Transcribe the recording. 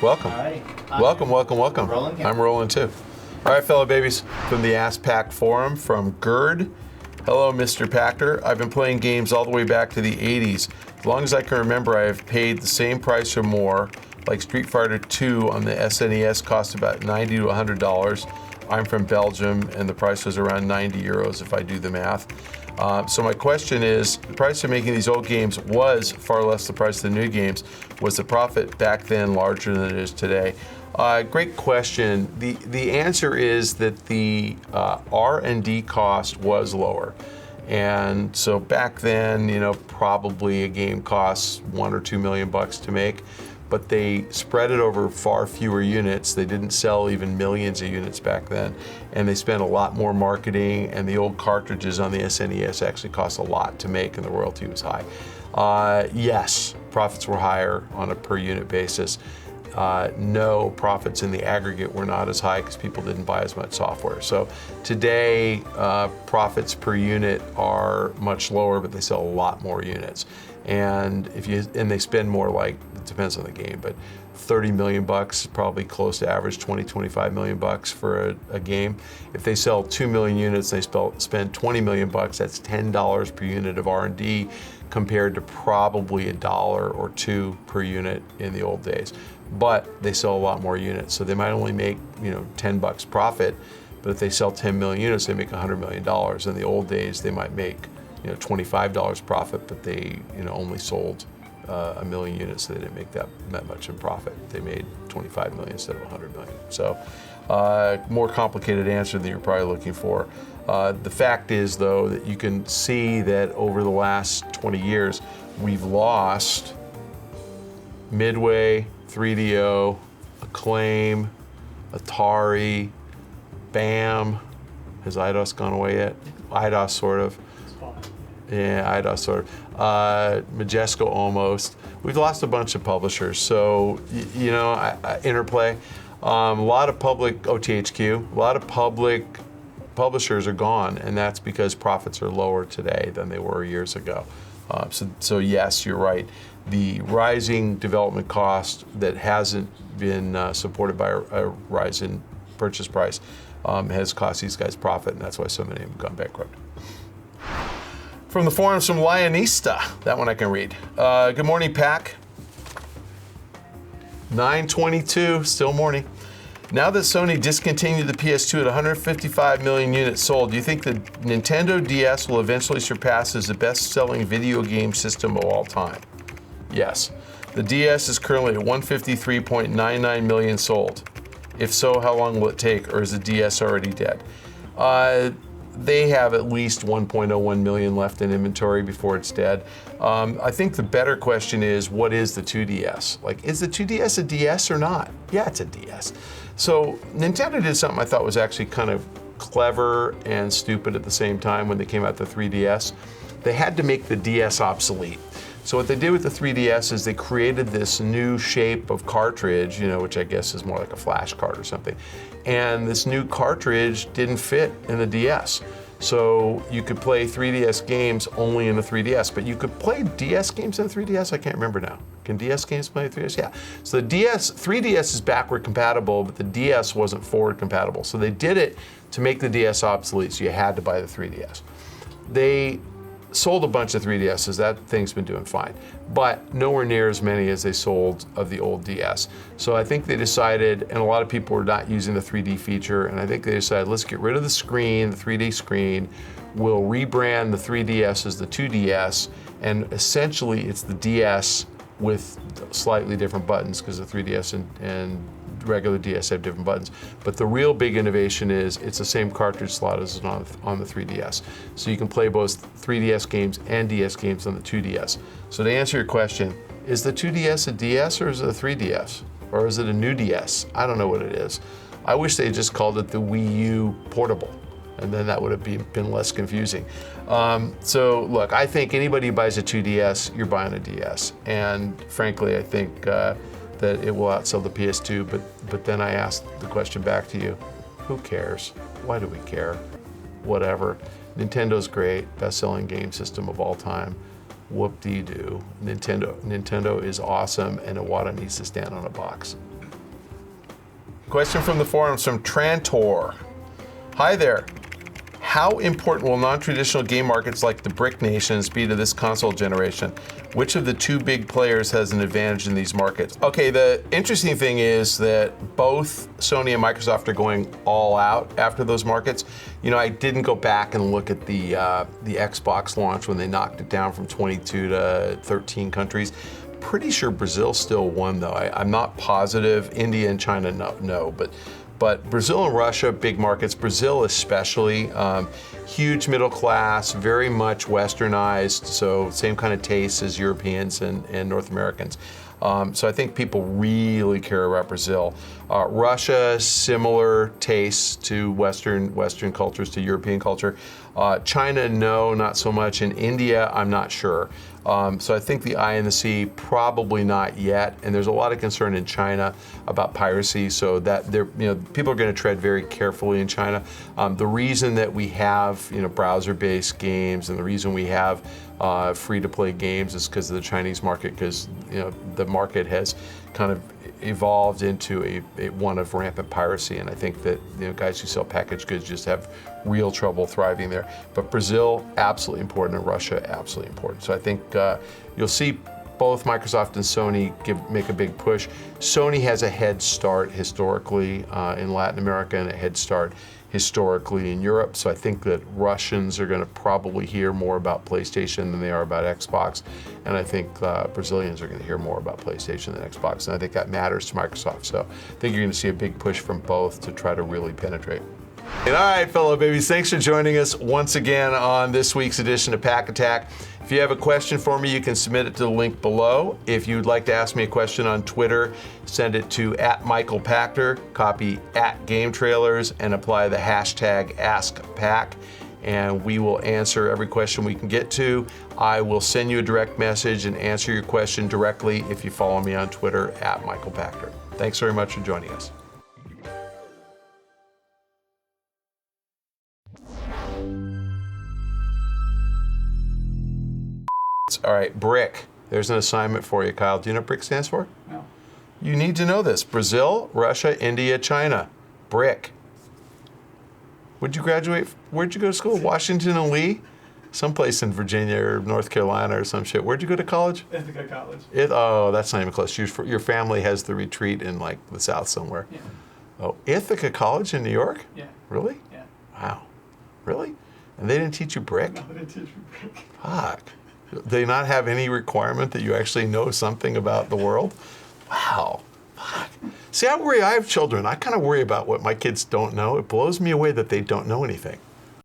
welcome. Hi. Welcome, welcome, welcome. Rolling here. I'm rolling too. All right, fellow babies, from the Ask Pack Forum, from Gerd. Hello, Mr. Packer. I've been playing games all the way back to the 80s. As long as I can remember, I have paid the same price or more, like Street Fighter 2 on the SNES cost about $90 to $100. I'm from Belgium, and the price was around 90 euros if I do the math. So my question is, the price of making these old games was far less the price of the new games. Was the profit back then larger than it is today? Great question. The answer is that the R&D cost was lower. And so back then, probably a game costs $1 or $2 million to make, but they spread it over far fewer units. They didn't sell even millions of units back then, and they spent a lot more marketing, and the old cartridges on the SNES actually cost a lot to make, and the royalty was high. Yes, profits were higher on a per unit basis. No, profits in the aggregate were not as high because people didn't buy as much software. So today, profits per unit are much lower, but they sell a lot more units. And they spend more, like, it depends on the game, but $30 million is probably close to average, 25 million bucks for a game. If they sell 2 million units, they spend $20 million. That's $10 per unit of R&D compared to probably $1 or $2 per unit in the old days. But they sell a lot more units, so they might only make $10 profit, but if they sell 10 million units, they make $100 million. In the old days, they might make $25 profit, but they only sold 1 million units, so they didn't make that much in profit. They made 25 million instead of 100 million. So more complicated answer than you're probably looking for. The fact is, though, that you can see that over the last 20 years, we've lost Midway, 3DO, Acclaim, Atari, BAM. Has IDOS gone away yet? IDOS, sort of. Yeah, IDOS, sort of. Majesco, almost. We've lost a bunch of publishers. So, Interplay, a lot of public, OTHQ, a lot of public publishers are gone, and that's because profits are lower today than they were years ago. So yes, you're right. The rising development cost that hasn't been supported by a rise in purchase price has cost these guys profit, and that's why so many have gone bankrupt. From the forums from Lionista, that one I can read. Good morning, Pack. 9:22, still morning. Now that Sony discontinued the PS2 at 155 million units sold, do you think the Nintendo DS will eventually surpass as the best-selling video game system of all time? Yes. The DS is currently at 153.99 million sold. If so, how long will it take, or is the DS already dead? They have at least 1.01 million left in inventory before it's dead. I think the better question is, what is the 2DS? Like, is the 2DS a DS or not? Yeah, it's a DS. So Nintendo did something I thought was actually kind of clever and stupid at the same time when they came out with the 3DS. They had to make the DS obsolete. So what they did with the 3DS is they created this new shape of cartridge, which I guess is more like a flash card or something. And this new cartridge didn't fit in the DS. So you could play 3DS games only in the 3DS, but you could play DS games in the 3DS? I can't remember now. Can DS games play in 3DS? Yeah. So the 3DS is backward compatible, but the DS wasn't forward compatible. So they did it to make the DS obsolete, so you had to buy the 3DS. They sold a bunch of 3DSs, that thing's been doing fine, but nowhere near as many as they sold of the old DS. So I think they decided, and a lot of people were not using the 3D feature, and I think they decided, let's get rid of the screen, the 3D screen, we'll rebrand the 3DS as the 2DS, and essentially it's the DS with slightly different buttons, because the 3DS and regular DS have different buttons. But the real big innovation is it's the same cartridge slot as on the 3DS. So you can play both 3DS games and DS games on the 2DS. So to answer your question, is the 2DS a DS or is it a 3DS? Or is it a new DS? I don't know what it is. I wish they just called it the Wii U Portable, and then that would have been less confusing. So look, I think anybody who buys a 2DS, you're buying a DS. And frankly, I think that it will outsell the PS2, but then I ask the question back to you, who cares? Why do we care? Whatever. Nintendo's great, best-selling game system of all time. Whoop-dee-doo. Nintendo is awesome, and Iwata needs to stand on a box. Question from the forums from Trantor. Hi there. How important will non-traditional game markets like the BRIC nations be to this console generation? Which of the two big players has an advantage in these markets? Okay, the interesting thing is that both Sony and Microsoft are going all out after those markets. You know, I didn't go back and look at the Xbox launch when they knocked it down from 22 to 13 countries. Pretty sure Brazil still won though. I'm not positive. India and China, no, but Brazil and Russia, big markets. Brazil especially, huge middle class, very much westernized, so same kind of tastes as Europeans and North Americans. So I think people really care about Brazil. Russia, similar tastes to Western cultures, to European culture. China, no, not so much. In India, I'm not sure. So I think the eye in the sea, probably not yet. And there's a lot of concern in China about piracy, so that people are going to tread very carefully in China. The reason that we have browser-based games and the reason we have free-to-play games is because of the Chinese market, because the market has kind of evolved into one of rampant piracy, and I think that guys who sell packaged goods just have real trouble thriving there. But Brazil, absolutely important, and Russia, absolutely important. So I think you'll see both Microsoft and Sony make a big push. Sony has a head start historically in Latin America and a head start historically in Europe, so I think that Russians are going to probably hear more about PlayStation than they are about Xbox, and I think Brazilians are going to hear more about PlayStation than Xbox, and I think that matters to Microsoft. So I think you're going to see a big push from both to try to really penetrate. And all right, fellow babies, thanks for joining us once again on this week's edition of Pach-Attack. If you have a question for me, you can submit it to the link below. If you'd like to ask me a question on Twitter, send it to @MichaelPachter, copy @GameTrailers, and apply the hashtag AskPac, and we will answer every question we can get to. I will send you a direct message and answer your question directly if you follow me on Twitter @MichaelPachter. Thanks very much for joining us. All right, BRIC. There's an assignment for you, Kyle. Do you know what BRIC stands for? No. You need to know this. Brazil, Russia, India, China. BRIC. Where'd you graduate? Where'd you go to school? Washington and Lee? Someplace in Virginia or North Carolina or some shit. Where'd you go to college? Ithaca College. Oh, that's not even close. Your family has the retreat in like the South somewhere. Yeah. Oh, Ithaca College in New York? Yeah. Really? Yeah. Wow. Really? And they didn't teach you BRIC? No, they didn't teach me BRIC. Fuck. Do they not have any requirement that you actually know something about the world? Wow. Fuck. See, I have children. I kind of worry about what my kids don't know. It blows me away that they don't know anything.